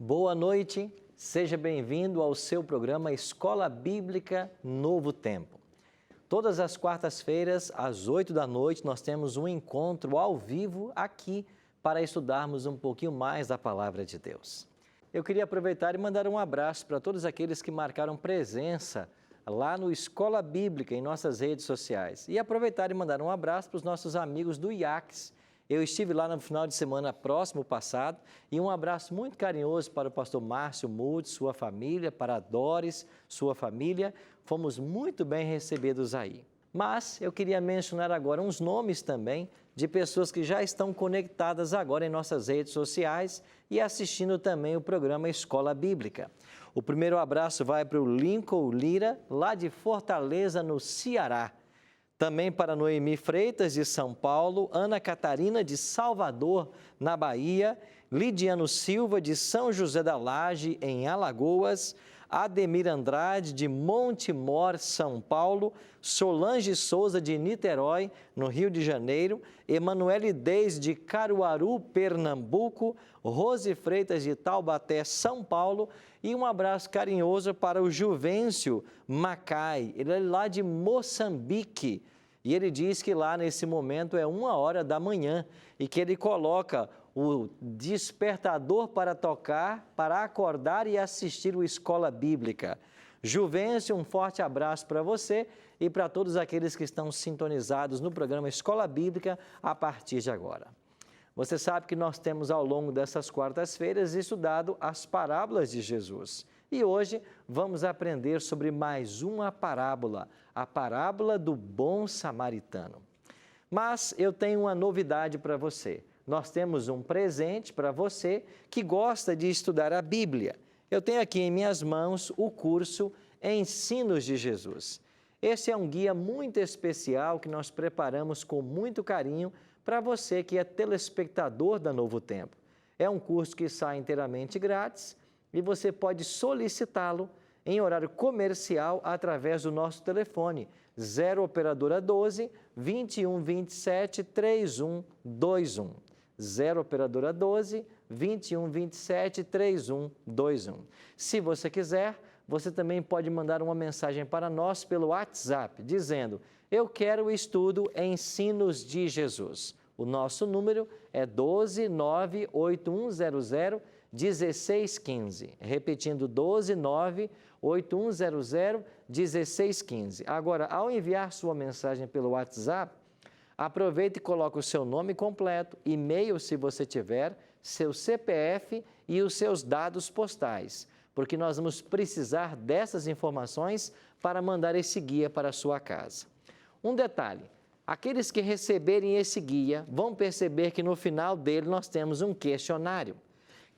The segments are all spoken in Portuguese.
Boa noite, seja bem-vindo ao seu programa Escola Bíblica Novo Tempo. Todas as quartas-feiras, às 8 da noite, nós temos um encontro ao vivo aqui para estudarmos um pouquinho mais da Palavra de Deus. Eu queria aproveitar e mandar um abraço para todos aqueles que marcaram presença lá no Escola Bíblica em nossas redes sociais. E aproveitar e mandar um abraço para os nossos amigos do IACS. Eu estive lá no final de semana próximo passado e um abraço muito carinhoso para o pastor Márcio Mude, sua família, para a Doris, sua família. Fomos muito bem recebidos aí. Mas eu queria mencionar agora uns nomes também de pessoas que já estão conectadas agora em nossas redes sociais e assistindo também o programa Escola Bíblica. O primeiro abraço vai para o Lincoln Lira, lá de Fortaleza, no Ceará. Também para Noemi Freitas, de São Paulo, Ana Catarina, de Salvador, na Bahia, Lidiano Silva, de São José da Laje, em Alagoas, Ademir Andrade, de Montemor, São Paulo, Solange Souza, de Niterói, no Rio de Janeiro, Emanuele Deis, de Caruaru, Pernambuco, Rose Freitas, de Taubaté, São Paulo, e um abraço carinhoso para o Juvencio Macai, ele é lá de Moçambique. E ele diz que lá nesse momento é 1h da manhã e que ele coloca o despertador para tocar, para acordar e assistir o Escola Bíblica. Juvencio, um forte abraço para você e para todos aqueles que estão sintonizados no programa Escola Bíblica a partir de agora. Você sabe que nós temos ao longo dessas quartas-feiras estudado as parábolas de Jesus. E hoje vamos aprender sobre mais uma parábola, a parábola do bom samaritano. Mas eu tenho uma novidade para você. Nós temos um presente para você que gosta de estudar a Bíblia. Eu tenho aqui em minhas mãos o curso Ensinos de Jesus. Esse é um guia muito especial que nós preparamos com muito carinho para você que é telespectador da Novo Tempo. É um curso que sai inteiramente grátis e você pode solicitá-lo em horário comercial através do nosso telefone 0 operadora 12 21 27 3121. 0 operadora 12 21 27 3121. Se você quiser, você também pode mandar uma mensagem para nós pelo WhatsApp dizendo: eu quero o estudo Ensinos de Jesus. O nosso número é 12 98100 1615. Repetindo, 12 98100 1615. Agora, ao enviar sua mensagem pelo WhatsApp, aproveite e coloque o seu nome completo, e-mail se você tiver, seu CPF e os seus dados postais, porque nós vamos precisar dessas informações para mandar esse guia para a sua casa. Um detalhe: aqueles que receberem esse guia vão perceber que no final dele nós temos um questionário.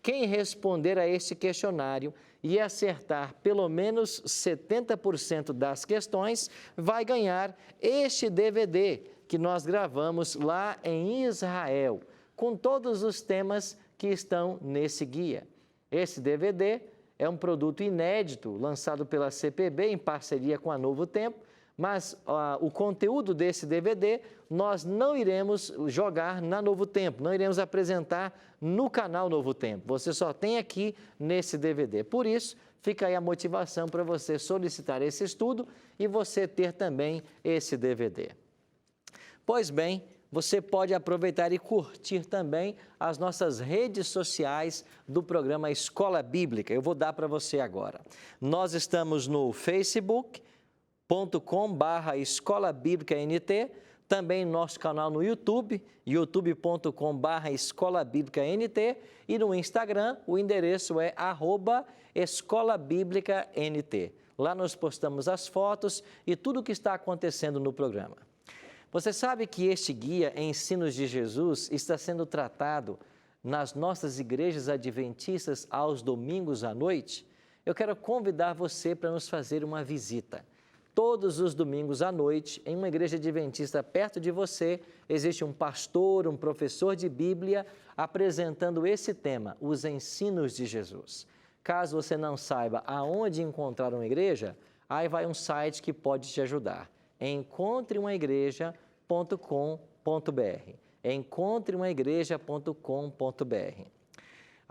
Quem responder a esse questionário e acertar pelo menos 70% das questões vai ganhar este DVD que nós gravamos lá em Israel, com todos os temas que estão nesse guia. Esse DVD é um produto inédito lançado pela CPB em parceria com a Novo Tempo, mas o conteúdo desse DVD nós não iremos jogar na Novo Tempo, não iremos apresentar no canal Novo Tempo. Você só tem aqui nesse DVD. Por isso, fica aí a motivação para você solicitar esse estudo e você ter também esse DVD. Pois bem, você pode aproveitar e curtir também as nossas redes sociais do programa Escola Bíblica. Eu vou dar para você agora. Nós estamos no facebook.com/Escola Bíblica NT, também nosso canal no YouTube, youtube.com/Escola Bíblica NT, e no Instagram o endereço é @Escola Bíblica NT. Lá nós postamos as fotos e tudo o que está acontecendo no programa. Você sabe que este guia Ensinos de Jesus está sendo tratado nas nossas igrejas adventistas aos domingos à noite? Eu quero convidar você para nos fazer uma visita. Todos os domingos à noite, em uma igreja adventista perto de você, existe um pastor, um professor de Bíblia apresentando esse tema, os ensinos de Jesus. Caso você não saiba aonde encontrar uma igreja, aí vai um site que pode te ajudar. encontreumaigreja.com.br. encontreumaigreja.com.br.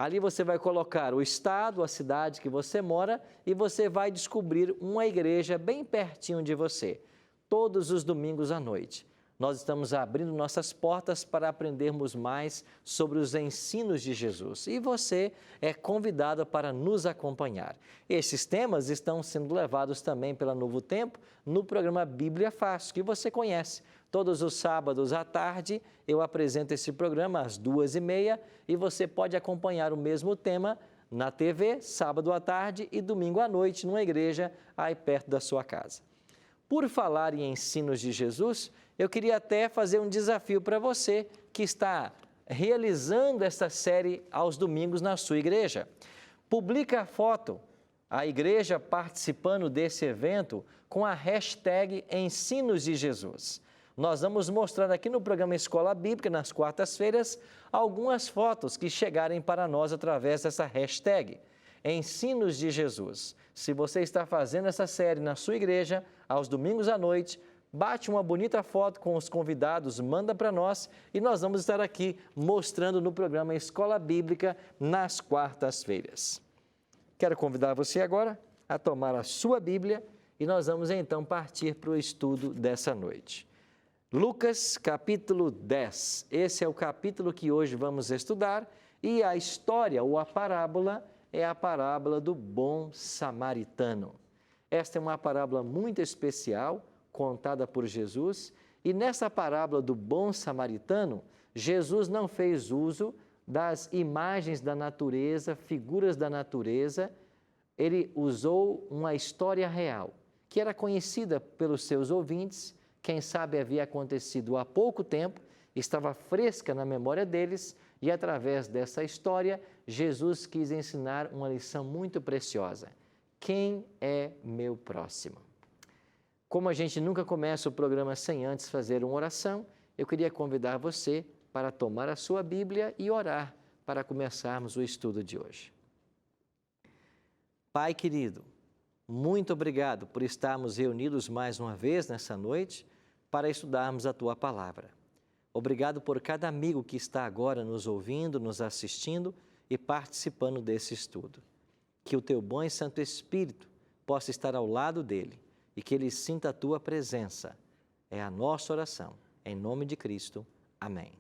Ali você vai colocar o estado, a cidade que você mora e você vai descobrir uma igreja bem pertinho de você, todos os domingos à noite. Nós estamos abrindo nossas portas para aprendermos mais sobre os ensinos de Jesus e você é convidado para nos acompanhar. Esses temas estão sendo levados também pela Novo Tempo no programa Bíblia Fácil, que você conhece. Todos os sábados à tarde eu apresento esse programa às 2h30 e você pode acompanhar o mesmo tema na TV, sábado à tarde e domingo à noite, numa igreja aí perto da sua casa. Por falar em ensinos de Jesus, eu queria até fazer um desafio para você que está realizando essa série aos domingos na sua igreja. Publica a foto, a igreja participando desse evento com a hashtag Ensinos de Jesus. Nós vamos mostrar aqui no programa Escola Bíblica, nas quartas-feiras, algumas fotos que chegarem para nós através dessa hashtag, Ensinos de Jesus. Se você está fazendo essa série na sua igreja, aos domingos à noite, bate uma bonita foto com os convidados, manda para nós e nós vamos estar aqui mostrando no programa Escola Bíblica nas quartas-feiras. Quero convidar você agora a tomar a sua Bíblia e nós vamos então partir para o estudo dessa noite. Lucas, capítulo 10. Esse é o capítulo que hoje vamos estudar e a história ou a parábola é a parábola do bom samaritano. Esta é uma parábola muito especial, contada por Jesus, e nessa parábola do bom samaritano, Jesus não fez uso das imagens da natureza, figuras da natureza, ele usou uma história real, que era conhecida pelos seus ouvintes, quem sabe havia acontecido há pouco tempo, estava fresca na memória deles e através dessa história, Jesus quis ensinar uma lição muito preciosa. Quem é meu próximo? Como a gente nunca começa o programa sem antes fazer uma oração, eu queria convidar você para tomar a sua Bíblia e orar para começarmos o estudo de hoje. Pai querido, muito obrigado por estarmos reunidos mais uma vez nessa noite para estudarmos a Tua Palavra. Obrigado por cada amigo que está agora nos ouvindo, nos assistindo e participando desse estudo. Que o Teu bom e Santo Espírito possa estar ao lado dele e que ele sinta a Tua presença. É a nossa oração. Em nome de Cristo. Amém.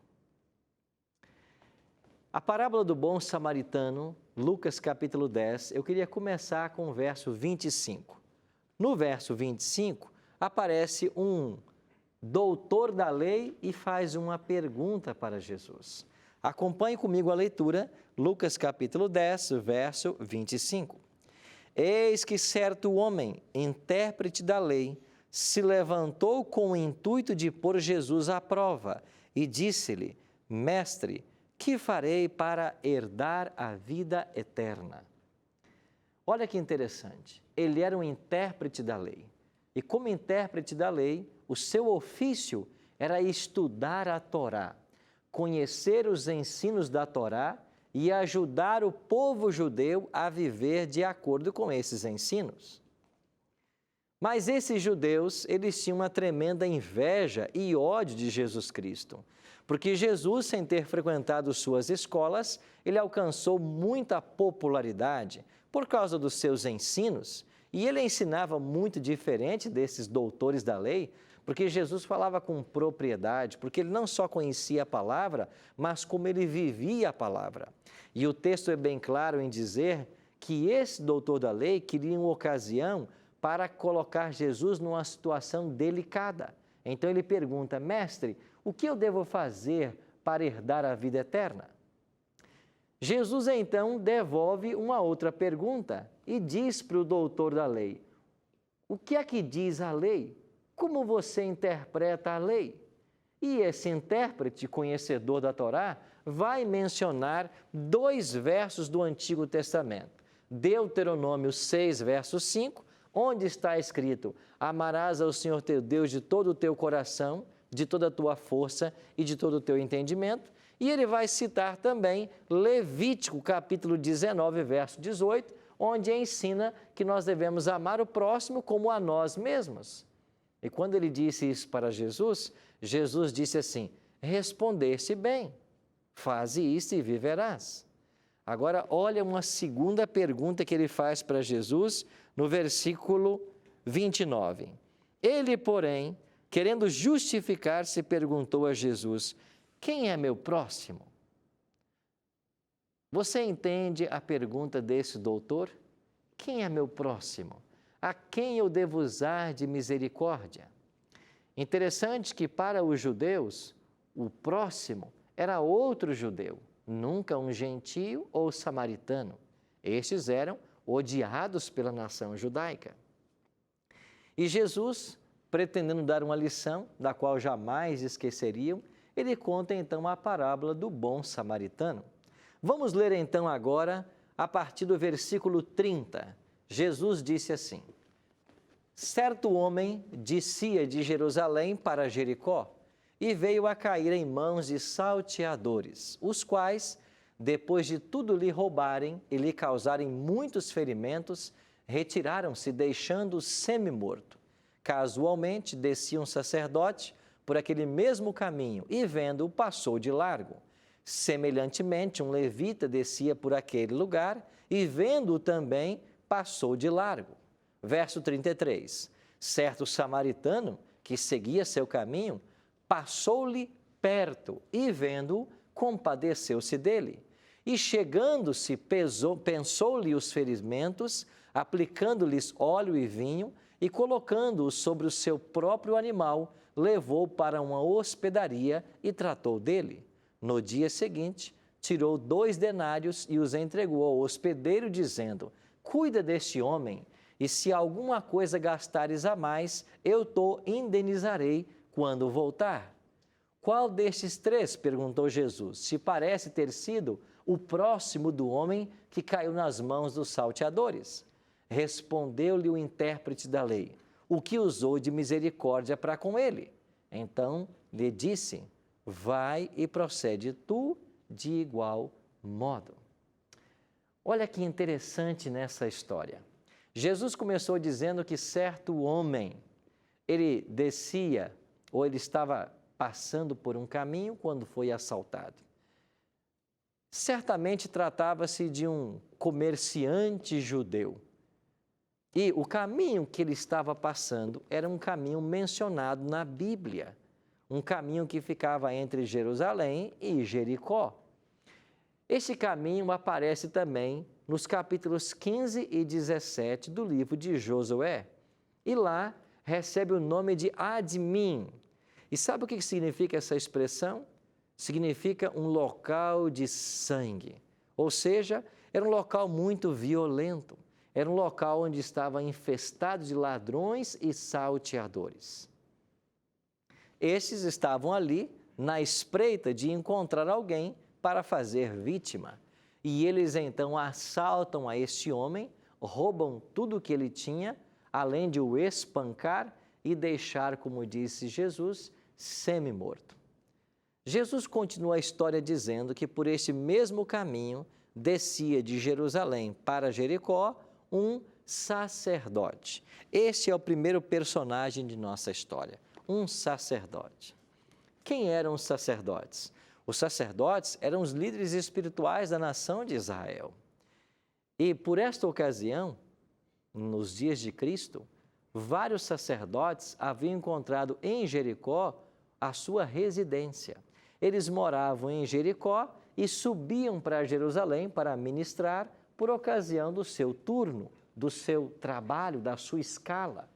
A parábola do bom samaritano, Lucas capítulo 10, eu queria começar com o verso 25. No verso 25, aparece um doutor da lei e faz uma pergunta para Jesus. Acompanhe comigo a leitura, Lucas capítulo 10, verso 25. Eis que certo homem, intérprete da lei, se levantou com o intuito de pôr Jesus à prova e disse-lhe: Mestre, que farei para herdar a vida eterna? Olha que interessante, ele era um intérprete da lei. E como intérprete da lei, o seu ofício era estudar a Torá, conhecer os ensinos da Torá e ajudar o povo judeu a viver de acordo com esses ensinos. Mas esses judeus, eles tinham uma tremenda inveja e ódio de Jesus Cristo, porque Jesus, sem ter frequentado suas escolas, ele alcançou muita popularidade por causa dos seus ensinos, e ele ensinava muito diferente desses doutores da lei, porque Jesus falava com propriedade, porque ele não só conhecia a palavra, mas como ele vivia a palavra. E o texto é bem claro em dizer que esse doutor da lei queria uma ocasião para colocar Jesus numa situação delicada. Então ele pergunta: Mestre, o que eu devo fazer para herdar a vida eterna? Jesus então devolve uma outra pergunta e diz para o doutor da lei: o que é que diz a lei? Como você interpreta a lei? E esse intérprete, conhecedor da Torá, vai mencionar 2 versos do Antigo Testamento. Deuteronômio 6, verso 5, onde está escrito: amarás ao Senhor teu Deus de todo o teu coração, de toda a tua força e de todo o teu entendimento. E ele vai citar também Levítico, capítulo 19, verso 18, onde ensina que nós devemos amar o próximo como a nós mesmos. E quando ele disse isso para Jesus, Jesus disse assim: respondeste bem, faze isto e viverás. Agora, olha uma segunda pergunta que ele faz para Jesus no versículo 29. Ele, porém, querendo justificar-se, perguntou a Jesus: quem é meu próximo? Você entende a pergunta desse doutor? Quem é meu próximo? A quem eu devo usar de misericórdia? Interessante que para os judeus, o próximo era outro judeu, nunca um gentio ou samaritano. Estes eram odiados pela nação judaica. E Jesus, pretendendo dar uma lição, da qual jamais esqueceriam, ele conta então a parábola do bom samaritano. Vamos ler então agora, a partir do versículo 30. Jesus disse assim: certo homem descia de Jerusalém para Jericó e veio a cair em mãos de salteadores, os quais, depois de tudo lhe roubarem e lhe causarem muitos ferimentos, retiraram-se, deixando-o semi-morto. Casualmente, descia um sacerdote por aquele mesmo caminho e, vendo-o, passou de largo. Semelhantemente, um levita descia por aquele lugar e, vendo-o também, passou de largo. Verso 33. Certo samaritano, que seguia seu caminho, passou-lhe perto e, vendo-o, compadeceu-se dele. E, chegando-se, pensou-lhe os ferimentos, aplicando-lhes óleo e vinho, e, colocando-o sobre o seu próprio animal, levou para uma hospedaria e tratou dele. No dia seguinte, tirou 2 denários e os entregou ao hospedeiro, dizendo: cuida deste homem, e se alguma coisa gastares a mais, eu te indenizarei quando voltar. Qual destes 3, perguntou Jesus, se parece ter sido o próximo do homem que caiu nas mãos dos salteadores? Respondeu-lhe o intérprete da lei: o que usou de misericórdia para com ele? Então lhe disse: vai e procede tu de igual modo. Olha que interessante nessa história. Jesus começou dizendo que certo homem, ele descia, ou ele estava passando por um caminho quando foi assaltado. Certamente tratava-se de um comerciante judeu. E o caminho que ele estava passando era um caminho mencionado na Bíblia, um caminho que ficava entre Jerusalém e Jericó. Esse caminho aparece também nos capítulos 15 e 17 do livro de Josué, e lá recebe o nome de Admim. E sabe o que significa essa expressão? Significa um local de sangue, ou seja, era um local muito violento, era um local onde estava infestado de ladrões e salteadores. Estes estavam ali na espreita de encontrar alguém para fazer vítima. E eles então assaltam a este homem, roubam tudo o que ele tinha, além de o espancar e deixar, como disse Jesus, semi-morto. Jesus continua a história dizendo que por este mesmo caminho descia de Jerusalém para Jericó um sacerdote. Este é o primeiro personagem de nossa história, um sacerdote. Quem eram os sacerdotes? Os sacerdotes eram os líderes espirituais da nação de Israel. E por esta ocasião, nos dias de Cristo, vários sacerdotes haviam encontrado em Jericó a sua residência. Eles moravam em Jericó e subiam para Jerusalém para ministrar por ocasião do seu turno, do seu trabalho, da sua escala.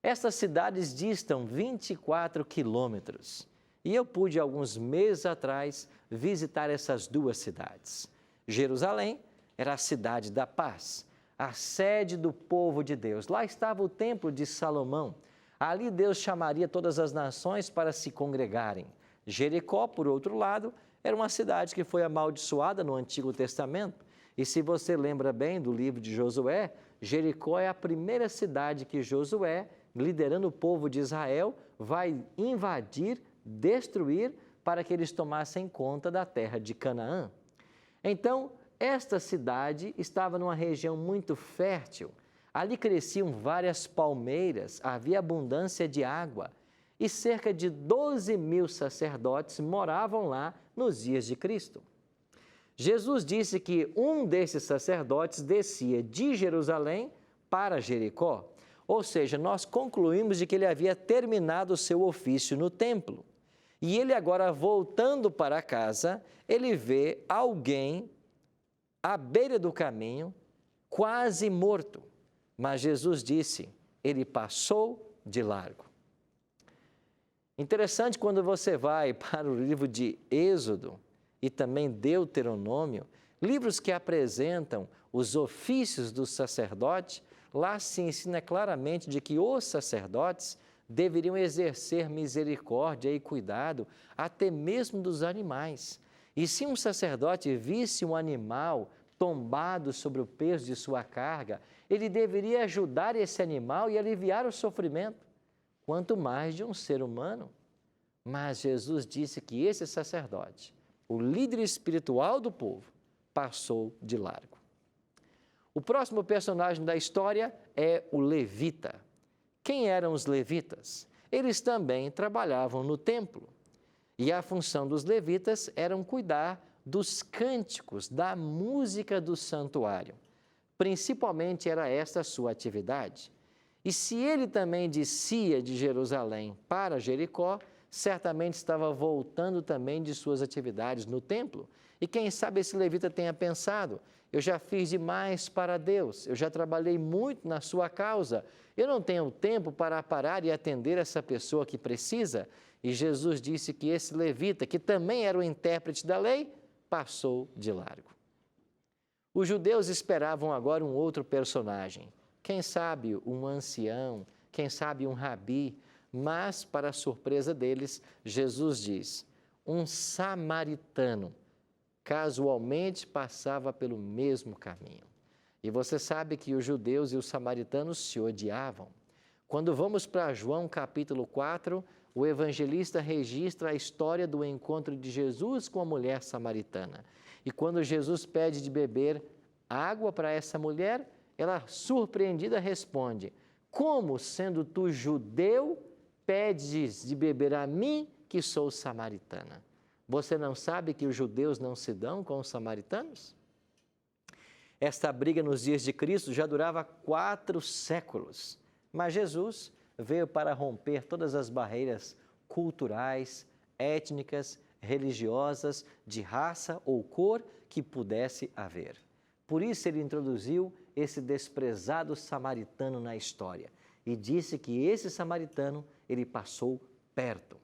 Estas cidades distam 24 quilômetros. E eu pude, alguns meses atrás, visitar essas 2 cidades. Jerusalém era a cidade da paz, a sede do povo de Deus. Lá estava o templo de Salomão. Ali Deus chamaria todas as nações para se congregarem. Jericó, por outro lado, era uma cidade que foi amaldiçoada no Antigo Testamento. E se você lembra bem do livro de Josué, Jericó é a primeira cidade que Josué, liderando o povo de Israel, vai invadir, destruir, para que eles tomassem conta da terra de Canaã. Então, esta cidade estava numa região muito fértil. Ali cresciam várias palmeiras, havia abundância de água e cerca de 12.000 sacerdotes moravam lá nos dias de Cristo. Jesus disse que um desses sacerdotes descia de Jerusalém para Jericó. Ou seja, nós concluímos de que ele havia terminado o seu ofício no templo. E ele agora, voltando para casa, ele vê alguém à beira do caminho, quase morto. Mas Jesus disse, ele passou de largo. Interessante quando você vai para o livro de Êxodo e também Deuteronômio, livros que apresentam os ofícios do sacerdote, lá se ensina claramente de que os sacerdotes deveriam exercer misericórdia e cuidado até mesmo dos animais. E se um sacerdote visse um animal tombado sobre o peso de sua carga, ele deveria ajudar esse animal e aliviar o sofrimento, quanto mais de um ser humano. Mas Jesus disse que esse sacerdote, o líder espiritual do povo, passou de largo. O próximo personagem da história é o levita. Quem eram os levitas? Eles também trabalhavam no templo. E a função dos levitas era cuidar dos cânticos, da música do santuário. Principalmente era esta a sua atividade. E se ele também descia de Jerusalém para Jericó, certamente estava voltando também de suas atividades no templo. E quem sabe esse levita tenha pensado, eu já fiz demais para Deus, eu já trabalhei muito na sua causa, eu não tenho tempo para parar e atender essa pessoa que precisa. E Jesus disse que esse levita, que também era o intérprete da lei, passou de largo. Os judeus esperavam agora um outro personagem, quem sabe um ancião, quem sabe um rabi, mas, para a surpresa deles, Jesus diz, um samaritano casualmente passava pelo mesmo caminho. E você sabe que os judeus e os samaritanos se odiavam. Quando vamos para João capítulo 4, o evangelista registra a história do encontro de Jesus com a mulher samaritana. E quando Jesus pede de beber água para essa mulher, ela, surpreendida, responde, como, sendo tu judeu, pedes de beber a mim, que sou samaritana? Você não sabe que os judeus não se dão com os samaritanos? Esta briga nos dias de Cristo já durava 4 séculos, mas Jesus veio para romper todas as barreiras culturais, étnicas, religiosas, de raça ou cor que pudesse haver. Por isso ele introduziu esse desprezado samaritano na história e disse que esse samaritano, ele passou perto.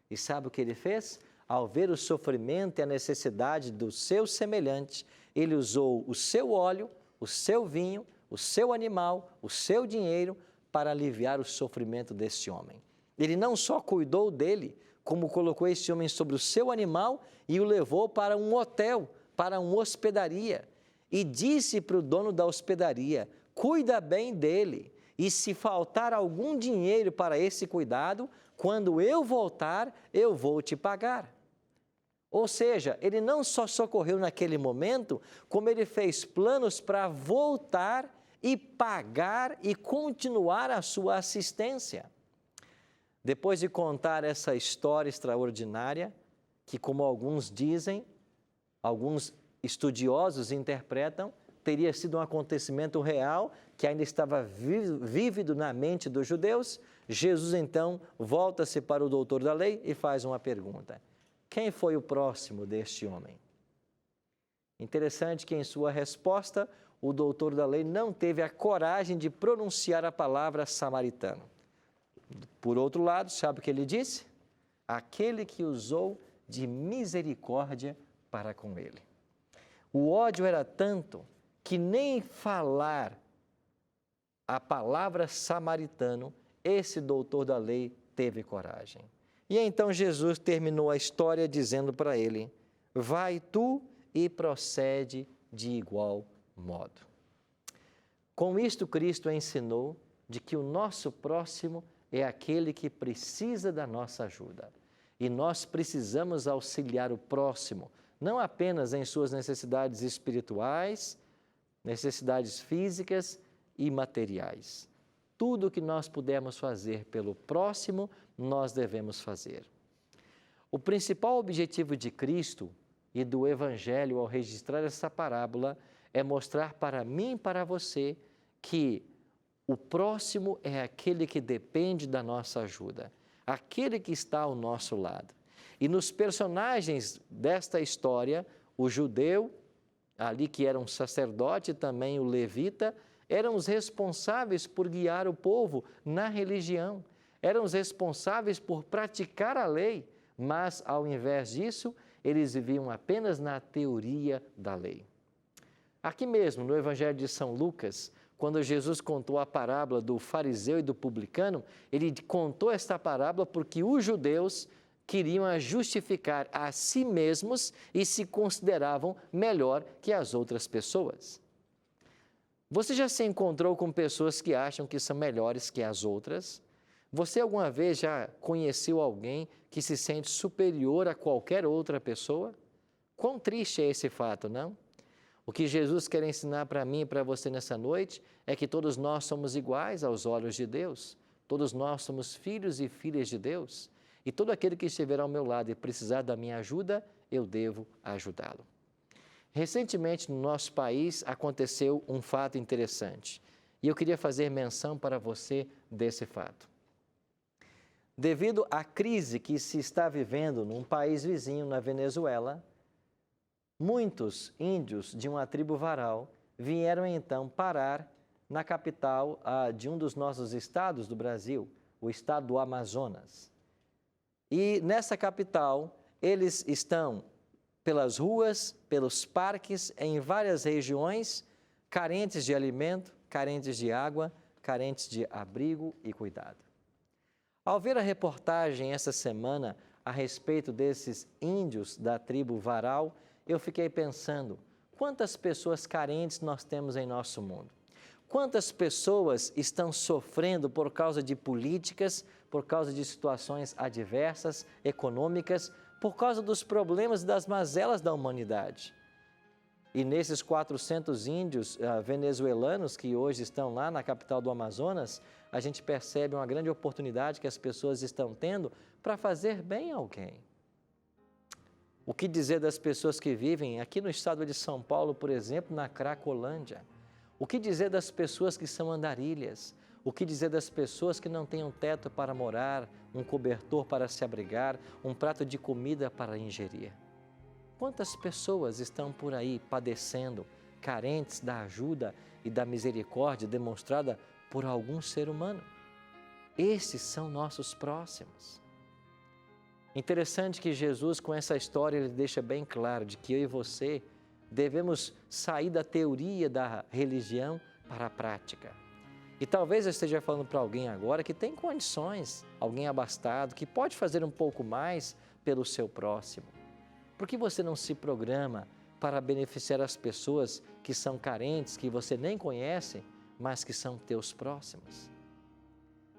E sabe o que ele fez? Ao ver o sofrimento e a necessidade do seu semelhante, ele usou o seu óleo, o seu vinho, o seu animal, o seu dinheiro para aliviar o sofrimento desse homem. Ele não só cuidou dele, como colocou esse homem sobre o seu animal e o levou para um hotel, para uma hospedaria. E disse para o dono da hospedaria, cuida bem dele, e se faltar algum dinheiro para esse cuidado, quando eu voltar, eu vou te pagar. Ou seja, ele não só socorreu naquele momento, como ele fez planos para voltar e pagar e continuar a sua assistência. Depois de contar essa história extraordinária, que como alguns dizem, alguns estudiosos interpretam, teria sido um acontecimento real que ainda estava vívido na mente dos judeus, Jesus então volta-se para o doutor da lei e faz uma pergunta. Quem foi o próximo deste homem? Interessante que em sua resposta, o doutor da lei não teve a coragem de pronunciar a palavra samaritano. Por outro lado, sabe o que ele disse? Aquele que usou de misericórdia para com ele. O ódio era tanto que nem falar a palavra samaritano, esse doutor da lei teve coragem. E então Jesus terminou a história dizendo para ele, vai tu e procede de igual modo. Com isto, Cristo ensinou de que o nosso próximo é aquele que precisa da nossa ajuda. E nós precisamos auxiliar o próximo, não apenas em suas necessidades espirituais, necessidades físicas e materiais. Tudo o que nós pudermos fazer pelo próximo, nós devemos fazer. O principal objetivo de Cristo e do Evangelho ao registrar essa parábola é mostrar para mim e para você que o próximo é aquele que depende da nossa ajuda, aquele que está ao nosso lado. E nos personagens desta história, o judeu, ali que era um sacerdote, também o levita, eram os responsáveis por guiar o povo na religião, eram os responsáveis por praticar a lei, mas ao invés disso, eles viviam apenas na teoria da lei. Aqui mesmo, no Evangelho de São Lucas, quando Jesus contou a parábola do fariseu e do publicano, ele contou esta parábola porque os judeus queriam justificar a si mesmos e se consideravam melhor que as outras pessoas. Você já se encontrou com pessoas que acham que são melhores que as outras? Você alguma vez já conheceu alguém que se sente superior a qualquer outra pessoa? Quão triste é esse fato, não? O que Jesus quer ensinar para mim e para você nessa noite é que todos nós somos iguais aos olhos de Deus, todos nós somos filhos e filhas de Deus, e todo aquele que estiver ao meu lado e precisar da minha ajuda, eu devo ajudá-lo. Recentemente, no nosso país, aconteceu um fato interessante, e eu queria fazer menção para você desse fato. Devido à crise que se está vivendo num país vizinho, na Venezuela, muitos índios de uma tribo varal vieram então parar na capital de um dos nossos estados do Brasil, o estado do Amazonas. E nessa capital, eles estão pelas ruas, pelos parques, em várias regiões, carentes de alimento, carentes de água, carentes de abrigo e cuidado. Ao ver a reportagem essa semana a respeito desses índios da tribo varal, eu fiquei pensando, quantas pessoas carentes nós temos em nosso mundo? Quantas pessoas estão sofrendo por causa de políticas, por causa de situações adversas, econômicas, por causa dos problemas e das mazelas da humanidade? E nesses 400 índios venezuelanos que hoje estão lá na capital do Amazonas, a gente percebe uma grande oportunidade que as pessoas estão tendo para fazer bem a alguém. O que dizer das pessoas que vivem aqui no estado de São Paulo, por exemplo, na Cracolândia? O que dizer das pessoas que são andarilhas? O que dizer das pessoas que não têm um teto para morar, um cobertor para se abrigar, um prato de comida para ingerir? Quantas pessoas estão por aí padecendo, carentes da ajuda e da misericórdia demonstrada por algum ser humano? Esses são nossos próximos. Interessante que Jesus, com essa história, ele deixa bem claro de que eu e você devemos sair da teoria da religião para a prática. E talvez eu esteja falando para alguém agora que tem condições, alguém abastado, que pode fazer um pouco mais pelo seu próximo. Por que você não se programa para beneficiar as pessoas que são carentes, que você nem conhece, mas que são teus próximos?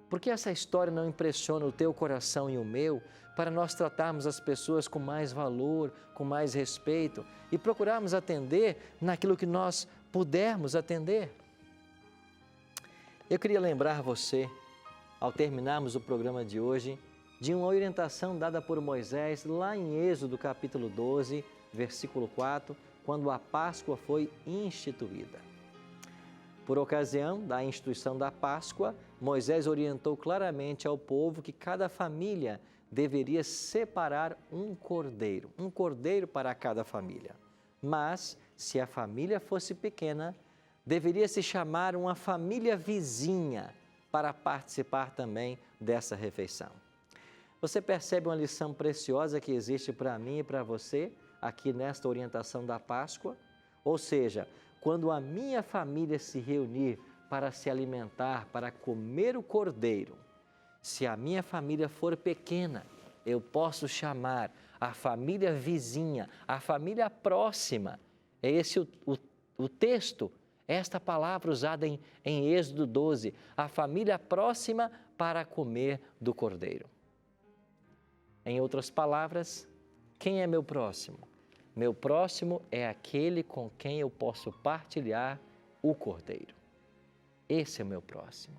Por que essa história não impressiona o teu coração e o meu para nós tratarmos as pessoas com mais valor, com mais respeito e procurarmos atender naquilo que nós pudermos atender? Eu queria lembrar você, ao terminarmos o programa de hoje, de uma orientação dada por Moisés lá em Êxodo capítulo 12, versículo 4, quando a Páscoa foi instituída. Por ocasião da instituição da Páscoa, Moisés orientou claramente ao povo que cada família deveria separar um cordeiro para cada família. Mas, se a família fosse pequena, deveria se chamar uma família vizinha para participar também dessa refeição. Você percebe uma lição preciosa que existe para mim e para você aqui nesta orientação da Páscoa? Ou seja, quando a minha família se reunir para se alimentar, para comer o cordeiro, se a minha família for pequena, eu posso chamar a família vizinha, a família próxima. É esse o texto, esta palavra usada em Êxodo 12, a família próxima para comer do cordeiro. Em outras palavras, quem é meu próximo? Meu próximo é aquele com quem eu posso partilhar o cordeiro. Esse é o meu próximo.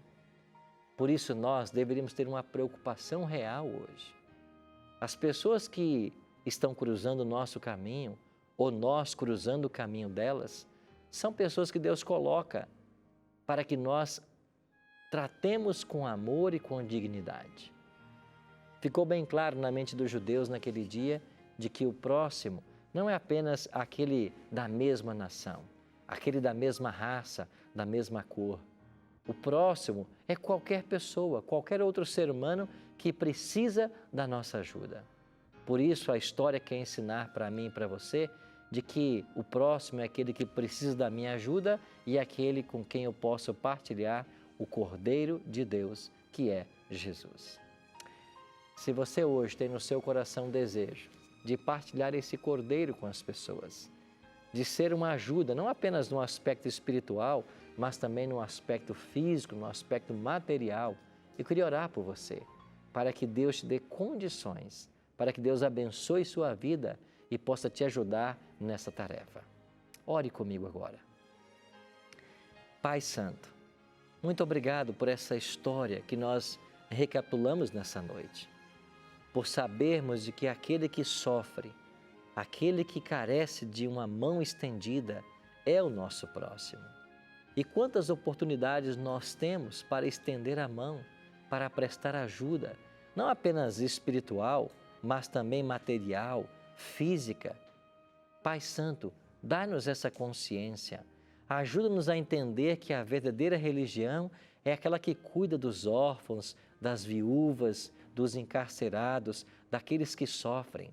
Por isso nós deveríamos ter uma preocupação real hoje. As pessoas que estão cruzando o nosso caminho, ou nós cruzando o caminho delas, são pessoas que Deus coloca para que nós tratemos com amor e com dignidade. Ficou bem claro na mente dos judeus naquele dia de que o próximo não é apenas aquele da mesma nação, aquele da mesma raça, da mesma cor. O próximo é qualquer pessoa, qualquer outro ser humano que precisa da nossa ajuda. Por isso a história quer ensinar para mim e para você de que o próximo é aquele que precisa da minha ajuda e é aquele com quem eu posso partilhar o Cordeiro de Deus, que é Jesus. Se você hoje tem no seu coração o desejo de partilhar esse Cordeiro com as pessoas, de ser uma ajuda, não apenas no aspecto espiritual, mas também no aspecto físico, no aspecto material, eu queria orar por você, para que Deus te dê condições, para que Deus abençoe sua vida e possa te ajudar nessa tarefa. Ore comigo agora. Pai Santo, muito obrigado por essa história que nós recapitulamos nessa noite, por sabermos de que aquele que sofre, aquele que carece de uma mão estendida é o nosso próximo. E quantas oportunidades nós temos para estender a mão, para prestar ajuda, não apenas espiritual, mas também material, física. Pai Santo, dá-nos essa consciência, ajuda-nos a entender que a verdadeira religião é aquela que cuida dos órfãos, das viúvas, dos encarcerados, daqueles que sofrem.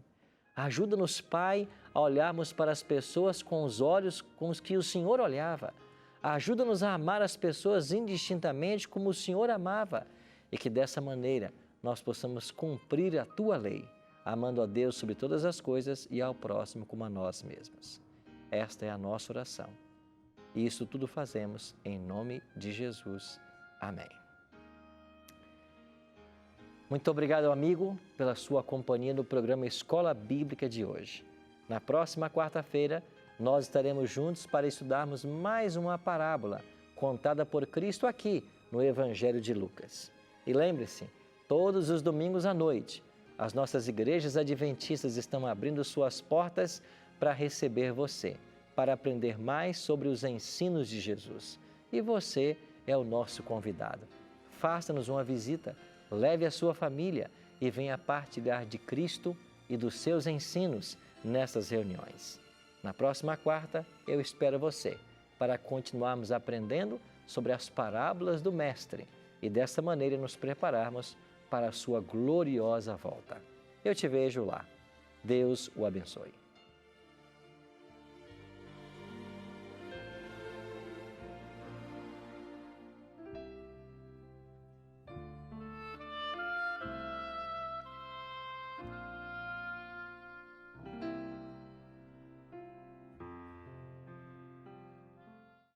Ajuda-nos, Pai, a olharmos para as pessoas com os olhos com os que o Senhor olhava. Ajuda-nos a amar as pessoas indistintamente como o Senhor amava e que dessa maneira nós possamos cumprir a Tua lei, amando a Deus sobre todas as coisas e ao próximo como a nós mesmos. Esta é a nossa oração. E isso tudo fazemos em nome de Jesus. Amém. Muito obrigado, amigo, pela sua companhia no programa Escola Bíblica de hoje. Na próxima quarta-feira, nós estaremos juntos para estudarmos mais uma parábola contada por Cristo aqui no Evangelho de Lucas. E lembre-se, todos os domingos à noite, as nossas igrejas adventistas estão abrindo suas portas para receber você, para aprender mais sobre os ensinos de Jesus. E você é o nosso convidado. Faça-nos uma visita, leve a sua família e venha partilhar de Cristo e dos seus ensinos nessas reuniões. Na próxima quarta, eu espero você para continuarmos aprendendo sobre as parábolas do Mestre e dessa maneira nos prepararmos para a sua gloriosa volta. Eu te vejo lá. Deus o abençoe.